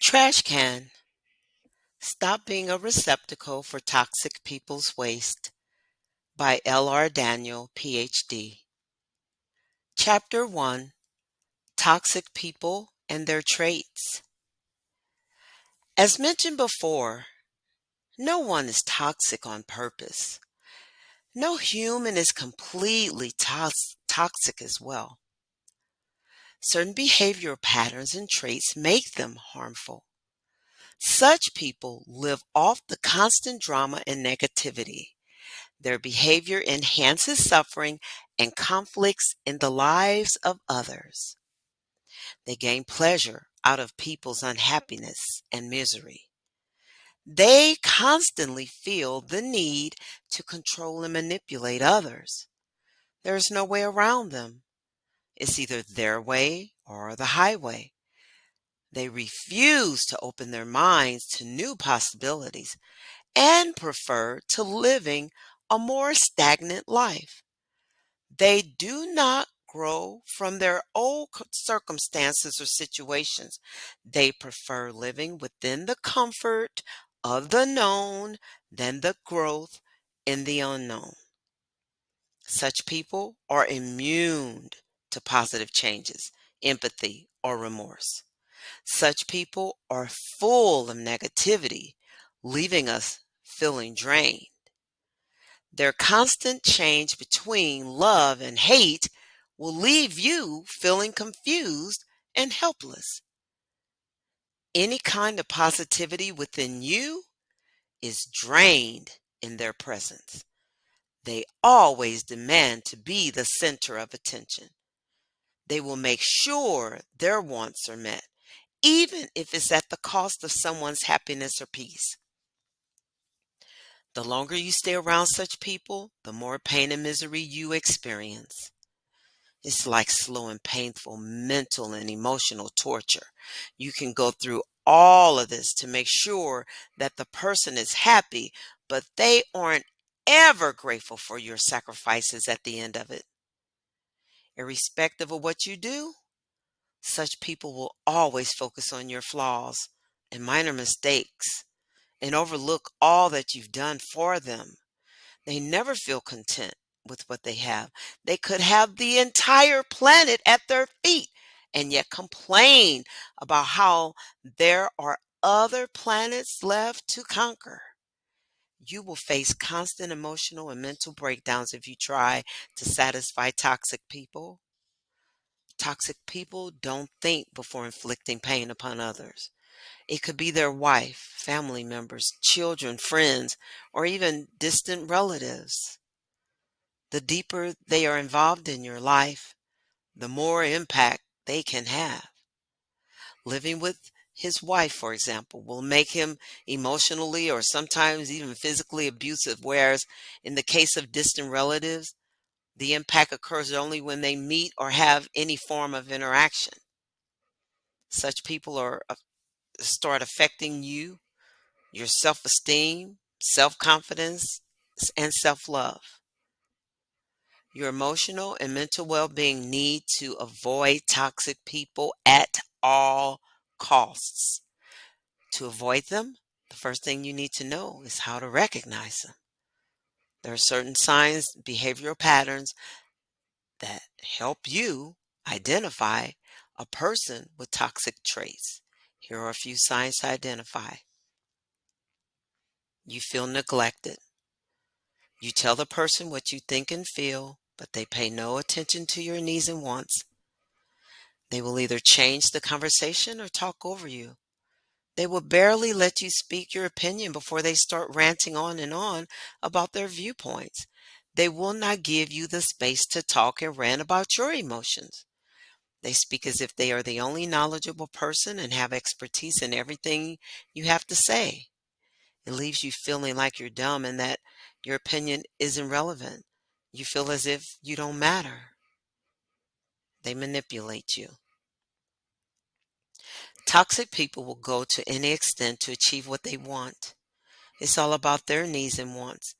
Trash can. Stop being a receptacle for toxic people's waste by L.R. Daniel, Ph.D. Chapter 1. Toxic People and Their Traits. As mentioned before, no one is toxic on purpose. No human is completely toxic as well. Certain behavioral patterns and traits make them harmful. Such people live off the constant drama and negativity. Their behavior enhances suffering and conflicts in the lives of others. They gain pleasure out of people's unhappiness and misery. They constantly feel the need to control and manipulate others. There is no way around them. It's either their way or the highway. They refuse to open their minds to new possibilities and prefer to living a more stagnant life. They do not grow from their old circumstances or situations. They prefer living within the comfort of the known than the growth in the unknown. Such people are immune to positive changes, empathy, or remorse. Such people are full of negativity, leaving us feeling drained. Their constant change between love and hate will leave you feeling confused and helpless. Any kind of positivity within you is drained in their presence. They always demand to be the center of attention. They will make sure their wants are met, even if it's at the cost of someone's happiness or peace. The longer you stay around such people, the more pain and misery you experience. It's like slow and painful mental and emotional torture. You can go through all of this to make sure that the person is happy, but they aren't ever grateful for your sacrifices at the end of it. Irrespective of what you do, such people will always focus on your flaws and minor mistakes and overlook all that you've done for them. They never feel content with what they have. They could have the entire planet at their feet and yet complain about how there are other planets left to conquer. You will face constant emotional and mental breakdowns if you try to satisfy toxic people. Toxic people don't think before inflicting pain upon others. It could be their wife, family members, children, friends, or even distant relatives. The deeper they are involved in your life, the more impact they can have. Living with his wife, for example, will make him emotionally or sometimes even physically abusive, whereas in the case of distant relatives, the impact occurs only when they meet or have any form of interaction. Such people start affecting you, your self-esteem, self-confidence, and self-love. Your emotional and mental well-being need to avoid toxic people at all costs. To avoid them, the first thing you need to know is how to recognize them. There are certain signs, behavioral patterns that help you identify a person with toxic traits. Here are a few signs to identify. You feel neglected. You tell the person what you think and feel, but they pay no attention to your needs and wants. They will either change the conversation or talk over you. They will barely let you speak your opinion before they start ranting on and on about their viewpoints. They will not give you the space to talk and rant about your emotions. They speak as if they are the only knowledgeable person and have expertise in everything you have to say. It leaves you feeling like you're dumb and that your opinion isn't relevant. You feel as if you don't matter. They manipulate you. Toxic people will go to any extent to achieve what they want. It's all about their needs and wants.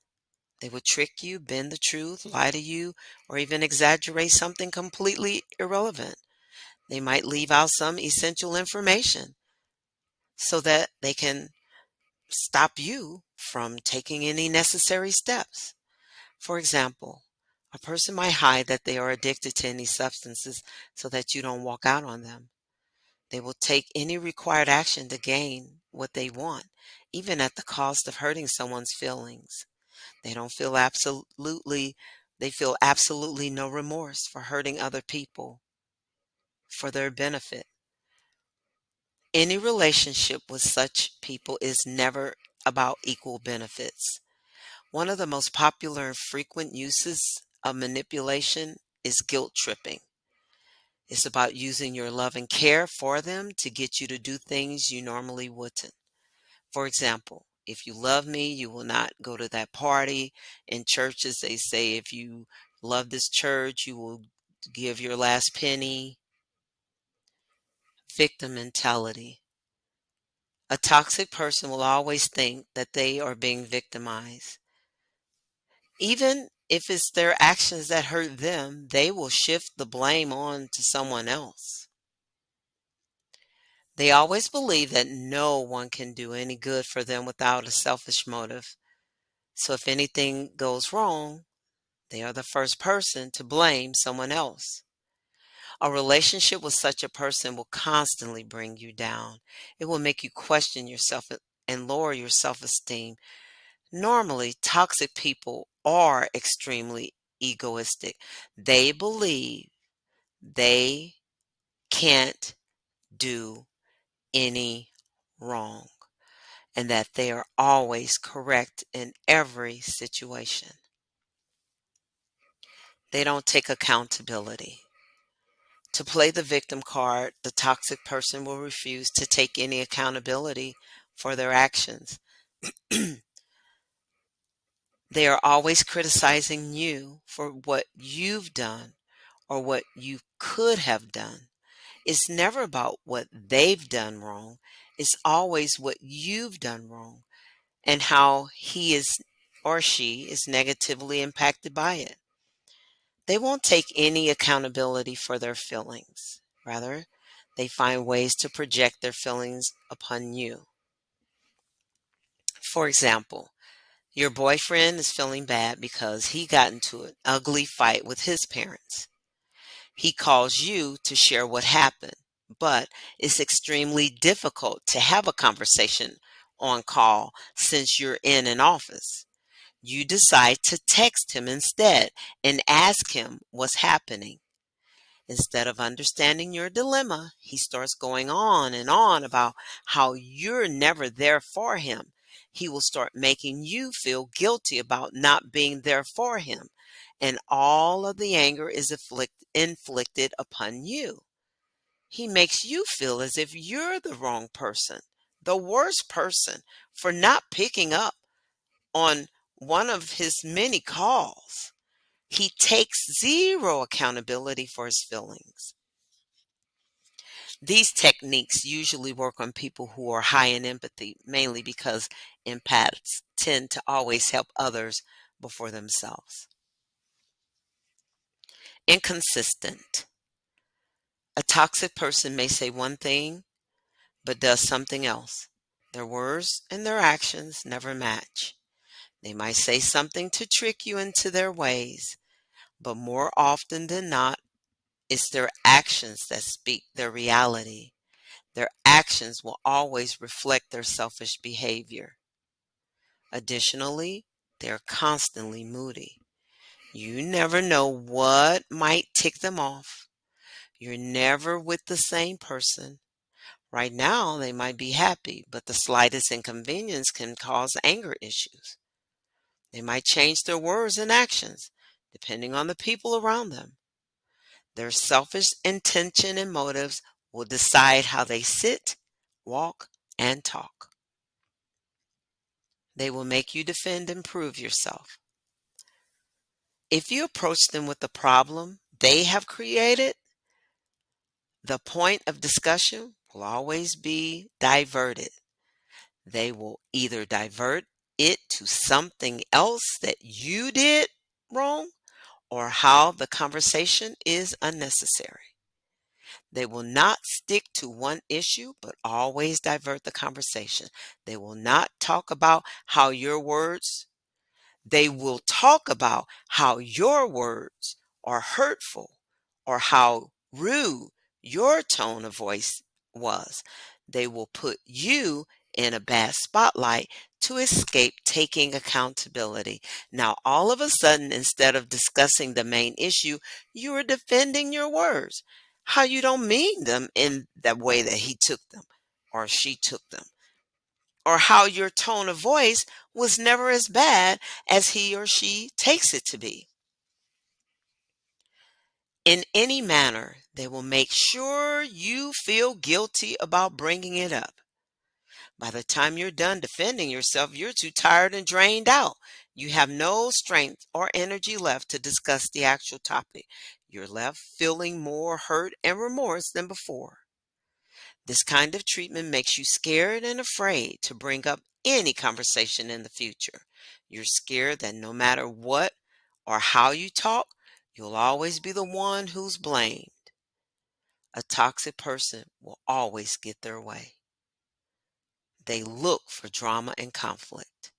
They will trick you, bend the truth, lie to you, or even exaggerate something completely irrelevant. They might leave out some essential information. so that they can stop you from taking any necessary steps. For example, a person might hide that they are addicted to any substances so that you don't walk out on them. They will take any required action to gain what they want, even at the cost of hurting someone's feelings. They don't feel absolutely, they feel absolutely no remorse for hurting other people for their benefit. Any relationship with such people is never about equal benefits. One of the most popular and frequent uses of manipulation is guilt tripping. It's about using your love and care for them to get you to do things you normally wouldn't. For example, if you love me, you will not go to that party. In churches, they say if you love this church, you will give your last penny. Victim mentality. A toxic person will always think that they are being victimized. Even if it's their actions that hurt them, they will shift the blame on to someone else. They always believe that no one can do any good for them without a selfish motive. So if anything goes wrong, they are the first person to blame someone else. A relationship with such a person will constantly bring you down. It will make you question yourself and lower your self-esteem. Normally, toxic people are extremely egoistic. They believe they can't do any wrong and that they are always correct in every situation. They don't take accountability. To play the victim card, the toxic person will refuse to take any accountability for their actions. They are always criticizing you for what you've done or what you could have done. It's never about what they've done wrong. It's always what you've done wrong and how he is or she is negatively impacted by it. They won't take any accountability for their feelings. Rather, they find ways to project their feelings upon you. For example, your boyfriend is feeling bad because he got into an ugly fight with his parents. He calls you to share what happened, but it's extremely difficult to have a conversation on call since you're in an office. You decide to text him instead and ask him what's happening. Instead of understanding your dilemma, he starts going on and on about how you're never there for him. He will start making you feel guilty about not being there for him, and all of the anger is inflicted upon you. He makes you feel as if you're the wrong person, the worst person, for not picking up on one of his many calls. He takes zero accountability for his feelings. These techniques usually work on people who are high in empathy, mainly because empaths tend to always help others before themselves. Inconsistent. A toxic person may say one thing but does something else. Their words and their actions never match. They might say something to trick you into their ways, but more often than not, it's their actions that speak their reality. Their actions will always reflect their selfish behavior. Additionally, they're constantly moody. You never know what might tick them off. You're never with the same person. Right now, they might be happy, but the slightest inconvenience can cause anger issues. They might change their words and actions depending on the people around them. Their selfish intention and motives will decide how they sit, walk, and talk. They will make you defend and prove yourself. If you approach them with the problem they have created, the point of discussion will always be diverted. They will either divert it to something else that you did wrong or how the conversation is unnecessary. They will not stick to one issue, but always divert the conversation. They will not talk about how your words They will talk about how your words are hurtful or how rude your tone of voice was. They will put you in a bad spotlight to escape taking accountability. Now, all of a sudden, instead of discussing the main issue, you are defending your words. How you don't mean them in the way that he took them or she took them, or how your tone of voice was never as bad as he or she takes it to be. In any manner, they will make sure you feel guilty about bringing it up. By the time you're done defending yourself, you're too tired and drained out. You have no strength or energy left to discuss the actual topic. You're left feeling more hurt and remorse than before. This kind of treatment makes you scared and afraid to bring up any conversation in the future. You're scared that no matter what or how you talk, you'll always be the one who's blamed. A toxic person will always get their way. They look for drama and conflict.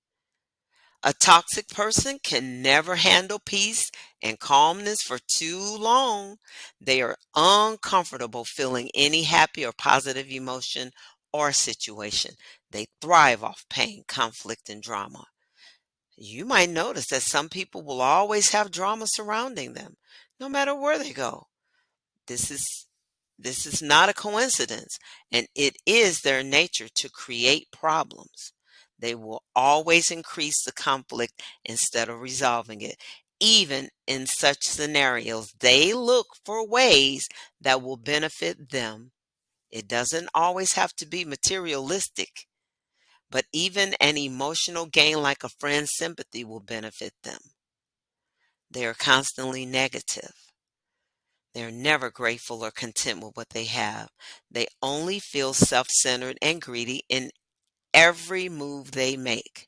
A toxic person can never handle peace and calmness for too long. They are uncomfortable feeling any happy or positive emotion or situation. They thrive off pain, conflict, and drama. You might notice that some people will always have drama surrounding them, no matter where they go. This is this is not a coincidence, and it is their nature to create problems. They will always increase the conflict instead of resolving it. Even in such scenarios, they look for ways that will benefit them. It doesn't always have to be materialistic, but even an emotional gain like a friend's sympathy will benefit them. They are constantly negative. They're never grateful or content with what they have. They only feel self centered and greedy in every move they make.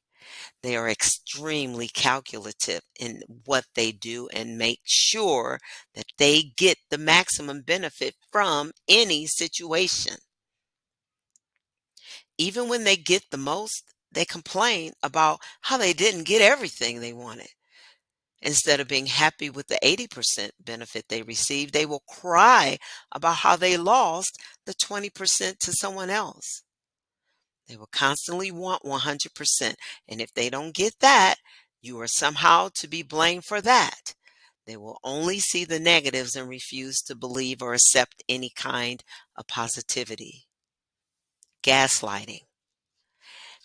They are extremely calculative in what they do and make sure that they get the maximum benefit from any situation. Even when they get the most, they complain about how they didn't get everything they wanted. Instead of being happy with the 80% benefit they received, they will cry about how they lost the 20% to someone else. They will constantly want 100%. And if they don't get that, you are somehow to be blamed for that. They will only see the negatives and refuse to believe or accept any kind of positivity. Gaslighting.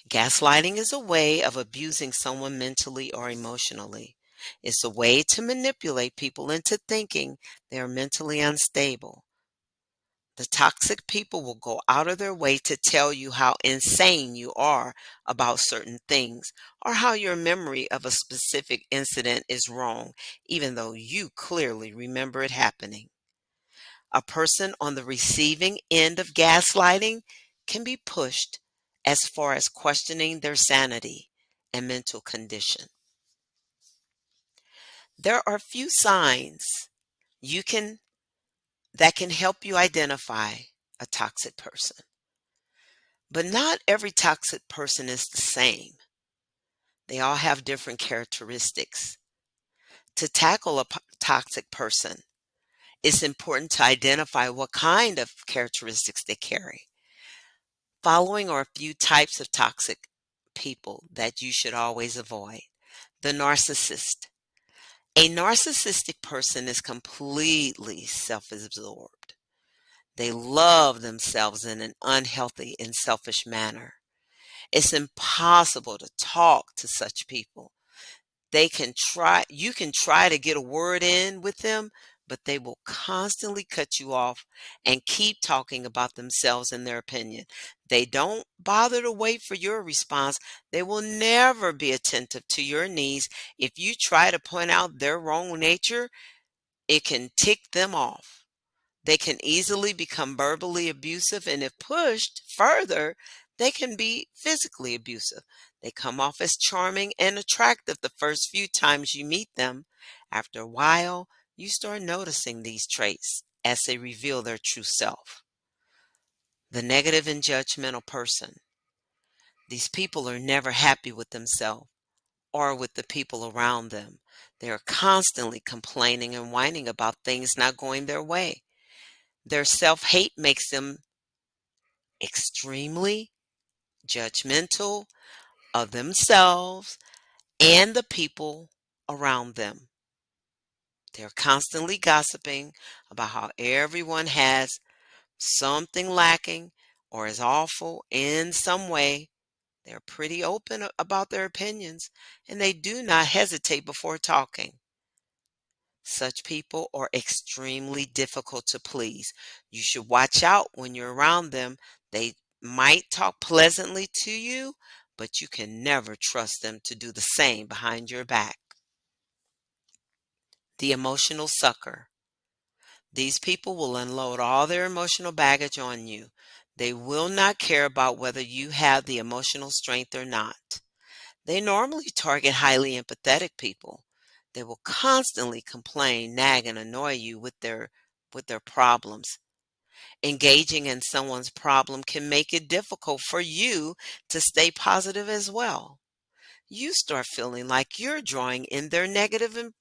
Gaslighting is a way of abusing someone mentally or emotionally. It's a way to manipulate people into thinking they are mentally unstable. The toxic people will go out of their way to tell you how insane you are about certain things or how your memory of a specific incident is wrong, even though you clearly remember it happening. A person on the receiving end of gaslighting can be pushed as far as questioning their sanity and mental condition. There are few signs you can that can help you identify a toxic person. But not every toxic person is the same. They all have different characteristics. To tackle a toxic person, it's important to identify what kind of characteristics they carry. Following are a few types of toxic people that you should always avoid. The narcissist. A narcissistic person is completely self-absorbed. They love themselves in an unhealthy and selfish manner. It's impossible to talk to such people. You can try to get a word in with them, but they will constantly cut you off and keep talking about themselves and their opinion. They don't bother to wait for your response. They will never be attentive to your needs. If you try to point out their wrong nature, it can tick them off. They can easily become verbally abusive, and if pushed further, they can be physically abusive. They come off as charming and attractive the first few times you meet them. After a while, you start noticing these traits as they reveal their true self. The negative and judgmental person. These people are never happy with themselves or with the people around them. They are constantly complaining and whining about things not going their way. Their self-hate makes them extremely judgmental of themselves and the people around them. They're constantly gossiping about how everyone has something lacking or is awful in some way. They're pretty open about their opinions, and they do not hesitate before talking. Such people are extremely difficult to please. You should watch out when you're around them. They might talk pleasantly to you, but you can never trust them to do the same behind your back. The emotional sucker. These people will unload all their emotional baggage on you. They will not care about whether you have the emotional strength or not. They normally target highly empathetic people. They will constantly complain, nag, and annoy you with their problems. Engaging in someone's problem can make it difficult for you to stay positive as well. You start feeling like you're drawing in their negativity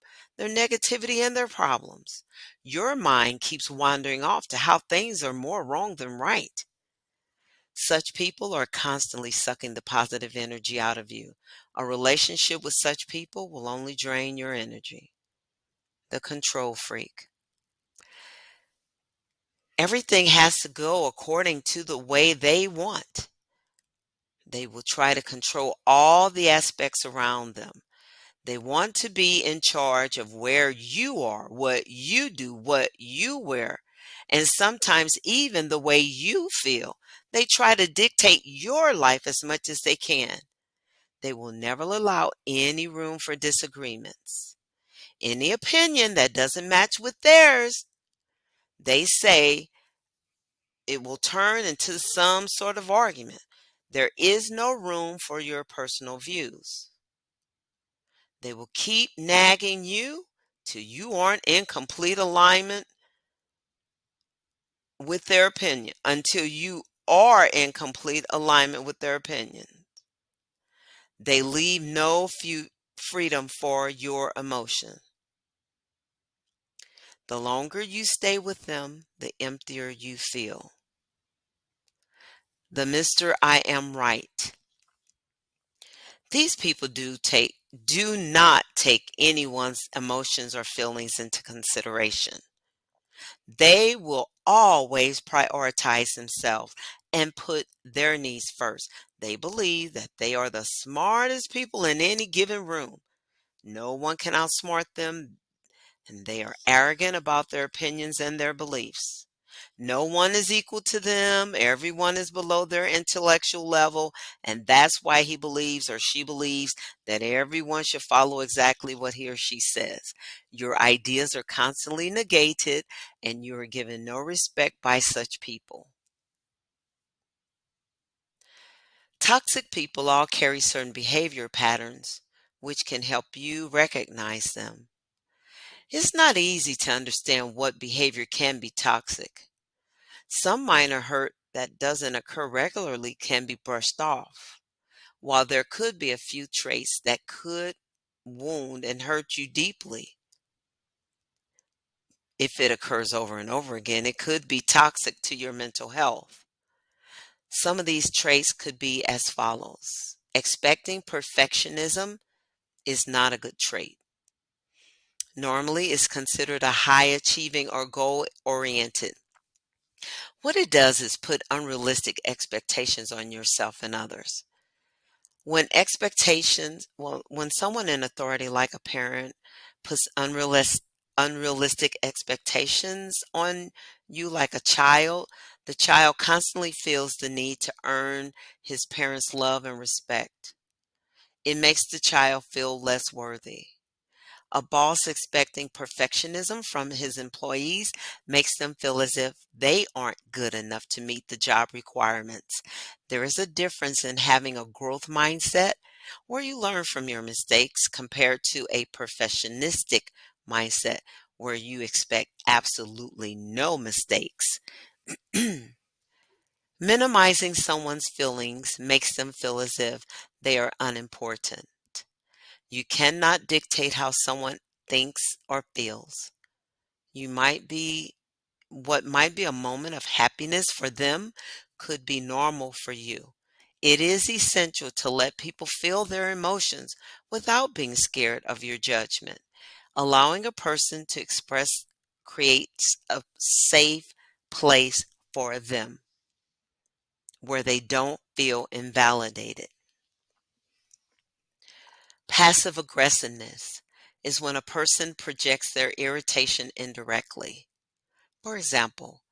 and their problems. Your mind keeps wandering off to how things are more wrong than right. Such people are constantly sucking the positive energy out of you. A relationship with such people will only drain your energy. The control freak. Everything has to go according to the way they want. They will try to control all the aspects around them. They want to be in charge of where you are, what you do, what you wear, and sometimes even the way you feel. They try to dictate your life as much as they can. They will never allow any room for disagreements. Any opinion that doesn't match with theirs, they say it will turn into some sort of argument. There is no room for your personal views. They will keep nagging you till you aren't in complete alignment with their opinion, until you are in complete alignment with their opinion. They leave no freedom for your emotion. The longer you stay with them, the emptier you feel. The Mr. I am right. These people do not take anyone's emotions or feelings into consideration. They will always prioritize themselves and put their needs first. They believe that they are the smartest people in any given room. No one can outsmart them, and they are arrogant about their opinions and their beliefs. No one is equal to them. Everyone is below their intellectual level, and that's why he believes or she believes that everyone should follow exactly what he or she says. Your ideas are constantly negated, and you are given no respect by such people. Toxic people all carry certain behavior patterns, which can help you recognize them. It's not easy to understand what behavior can be toxic. Some minor hurt that doesn't occur regularly can be brushed off, while there could be a few traits that could wound and hurt you deeply. If it occurs over and over again, it could be toxic to your mental health. Some of these traits could be as follows. Expecting perfectionism is not a good trait. Normally, it's considered a high achieving or goal oriented. What it does is put unrealistic expectations on yourself and others. When someone in authority, like a parent, puts unrealistic expectations on you, like a child, the child constantly feels the need to earn his parents' love and respect. It makes the child feel less worthy. A boss expecting perfectionism from his employees makes them feel as if they aren't good enough to meet the job requirements. There is a difference in having a growth mindset where you learn from your mistakes compared to a perfectionistic mindset where you expect absolutely no mistakes. Minimizing someone's feelings makes them feel as if they are unimportant. You cannot dictate how someone thinks or feels. You might be What might be a moment of happiness for them could be normal for you. It is essential to let people feel their emotions without being scared of your judgment. Allowing a person to express creates a safe place for them where they don't feel invalidated. Passive aggressiveness is when a person projects their irritation indirectly. For example,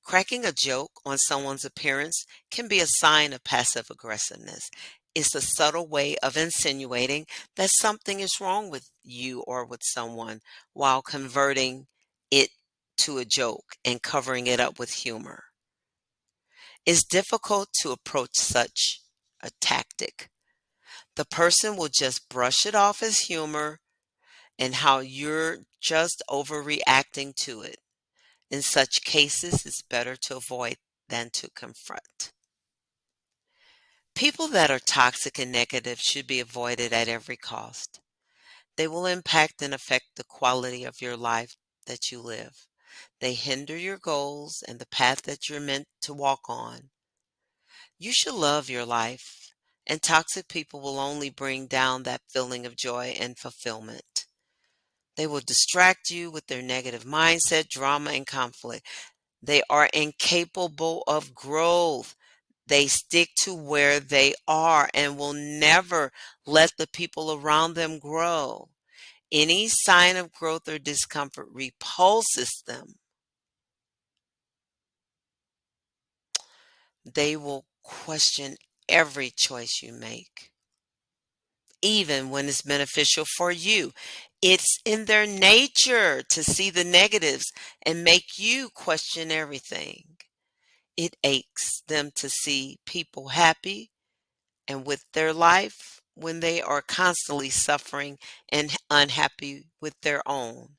cracking a joke on someone's appearance can be a sign of passive aggressiveness. It's a subtle way of insinuating that something is wrong with you or with someone while converting it to a joke and covering it up with humor. It's difficult to approach such a tactic. The person will just brush it off as humor and how you're just overreacting to it. In such cases, it's better to avoid than to confront. People that are toxic and negative should be avoided at every cost. They will impact and affect the quality of your life that you live. They hinder your goals and the path that you're meant to walk on. You should love your life, and toxic people will only bring down that feeling of joy and fulfillment. They will distract you with their negative mindset, drama, and conflict. They are incapable of growth. They stick to where they are and will never let the people around them grow. Any sign of growth or discomfort repulses them. They will question every choice you make, even when it's beneficial for you. It's in their nature to see the negatives and make you question everything. It aches them to see people happy and with their life when they are constantly suffering and unhappy with their own.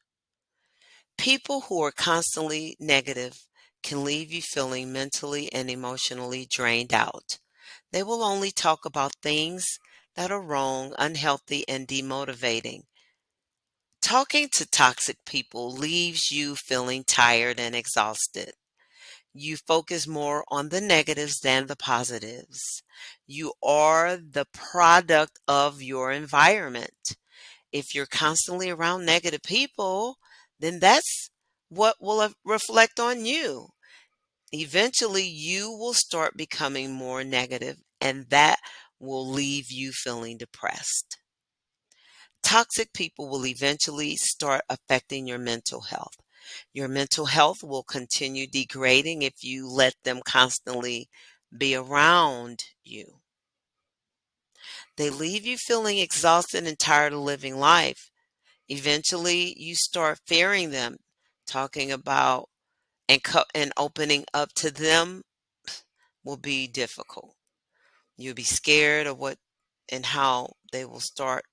People who are constantly negative can leave you feeling mentally and emotionally drained out. They will only talk about things that are wrong, unhealthy, and demotivating. Talking to toxic people leaves you feeling tired and exhausted. You focus more on the negatives than the positives. You are the product of your environment. If you're constantly around negative people, then that's what will reflect on you. Eventually, you will start becoming more negative, and that will leave you feeling depressed. Toxic people will eventually start affecting your mental health. Your mental health will continue degrading if you let them constantly be around you. They leave you feeling exhausted and tired of living life. Eventually, you start fearing them. Talking about and opening up to them will be difficult. You'll be scared of what and how they will start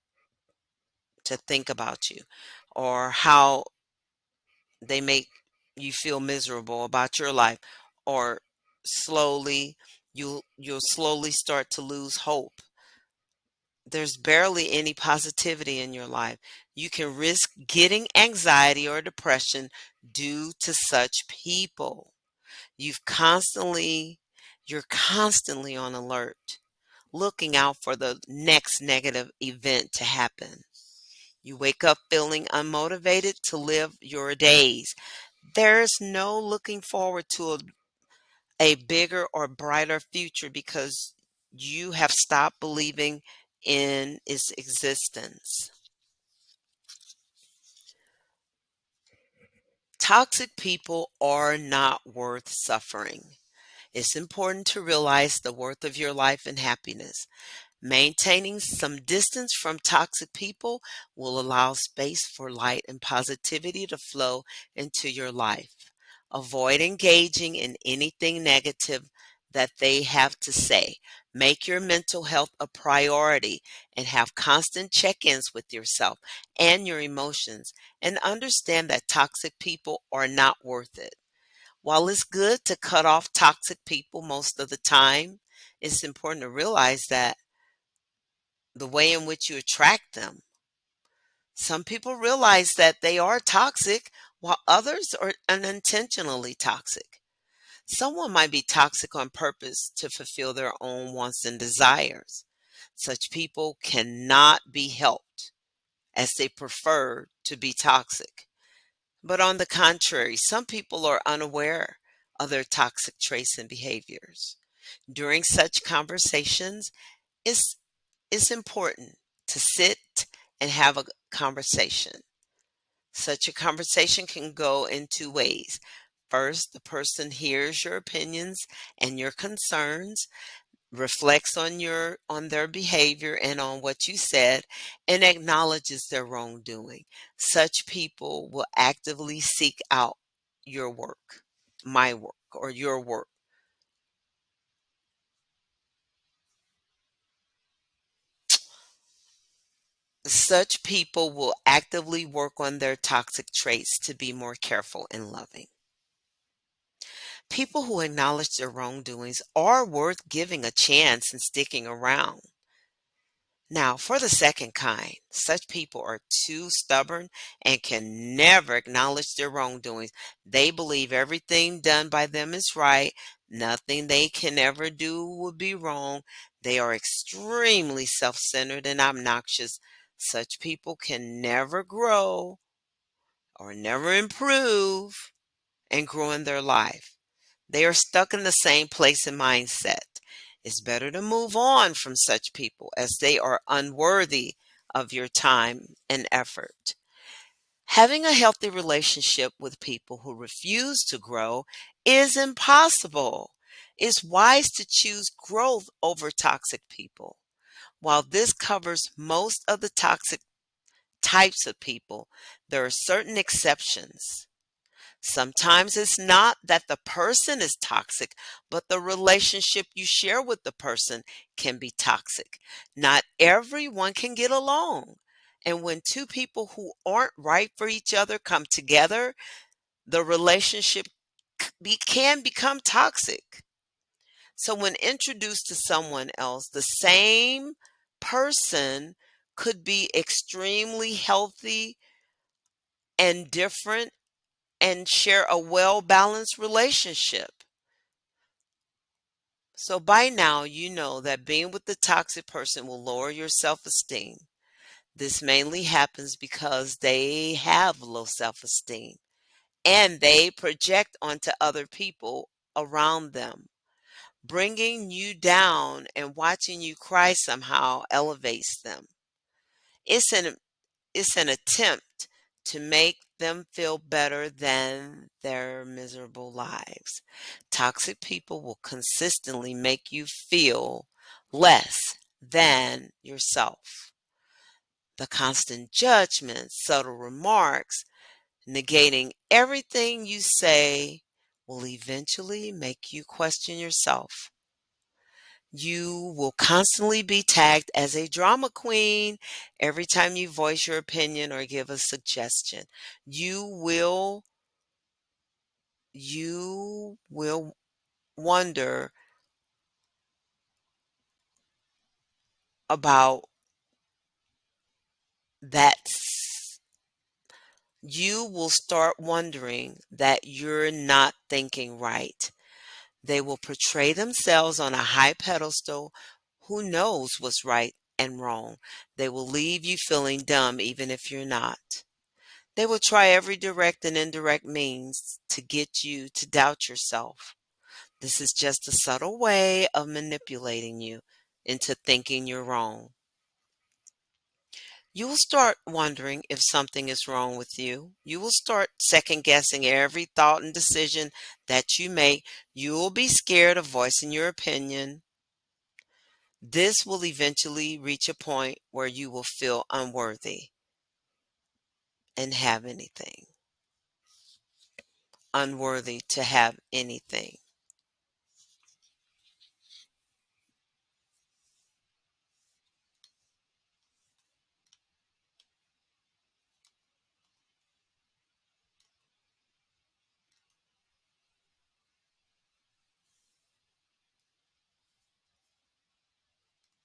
to think about you, or how they make you feel miserable about your life, or slowly you'll slowly start to lose hope. There's barely any positivity in your life. You can risk getting anxiety or depression due to such people. You've constantly you're constantly on alert, looking out for the next negative event to happen. You wake up feeling unmotivated to live your days. There's no looking forward to a bigger or brighter future because you have stopped believing in its existence. Toxic people are not worth suffering. It's important to realize the worth of your life and happiness. Maintaining some distance from toxic people will allow space for light and positivity to flow into your life. Avoid engaging in anything negative that they have to say. Make your mental health a priority and have constant check ins with yourself and your emotions, and understand that toxic people are not worth it. While it's good to cut off toxic people most of the time, it's important to realize that the way in which you attract them. Some people realize that they are toxic, while others are unintentionally toxic. Someone might be toxic on purpose to fulfill their own wants and desires. Such people cannot be helped, as they prefer to be toxic. But on the contrary, some people are unaware of their toxic traits and behaviors. During such conversations, it's, it's important to sit and have a conversation. Such a conversation can go in two ways. First, the person hears your opinions and your concerns, reflects on their behavior and on what you said, and acknowledges their wrongdoing. Such people will actively seek out your work, my work, or your work. Such people will actively work on their toxic traits to be more careful and loving. People who acknowledge their wrongdoings are worth giving a chance and sticking around. Now, for the second kind, such people are too stubborn and can never acknowledge their wrongdoings. They believe everything done by them is right. Nothing they can ever do would be wrong. They are extremely self centered and obnoxious. Such people can never grow or never improve and grow in their life. They are stuck in the same place and mindset. It's better to move on from such people, as they are unworthy of your time and effort. Having a healthy relationship with people who refuse to grow is impossible. It's wise to choose growth over toxic people. While this covers most of the toxic types of people, there are certain exceptions. Sometimes it's not that the person is toxic, but the relationship you share with the person can be toxic. Not everyone can get along. And when two people who aren't right for each other come together, the relationship can become toxic. So, when introduced to someone else, the same person could be extremely healthy and different and share a well balanced relationship. So by now, you know that being with the toxic person will lower your self esteem. This mainly happens because they have low self esteem and they project onto other people around them. Bringing you down and watching you cry somehow elevates them. It's an It's an attempt to make them feel better than their miserable lives. Toxic people will consistently make you feel less than yourself. The constant judgment, subtle remarks, negating everything you say will eventually make you question yourself. You will constantly be tagged as a drama queen every time you voice your opinion or give a suggestion. You will you will wonder about that. You will start wondering that you're not thinking right. They will portray themselves on a high pedestal. Who knows what's right and wrong? They will leave you feeling dumb even if you're not. They will try every direct and indirect means to get you to doubt yourself. This is just a subtle way of manipulating you into thinking you're wrong. You will start wondering if something is wrong with you. You will start second guessing every thought and decision that you make. You will be scared of voicing your opinion. This will eventually reach a point where you will feel unworthy and have anything. Unworthy to have anything.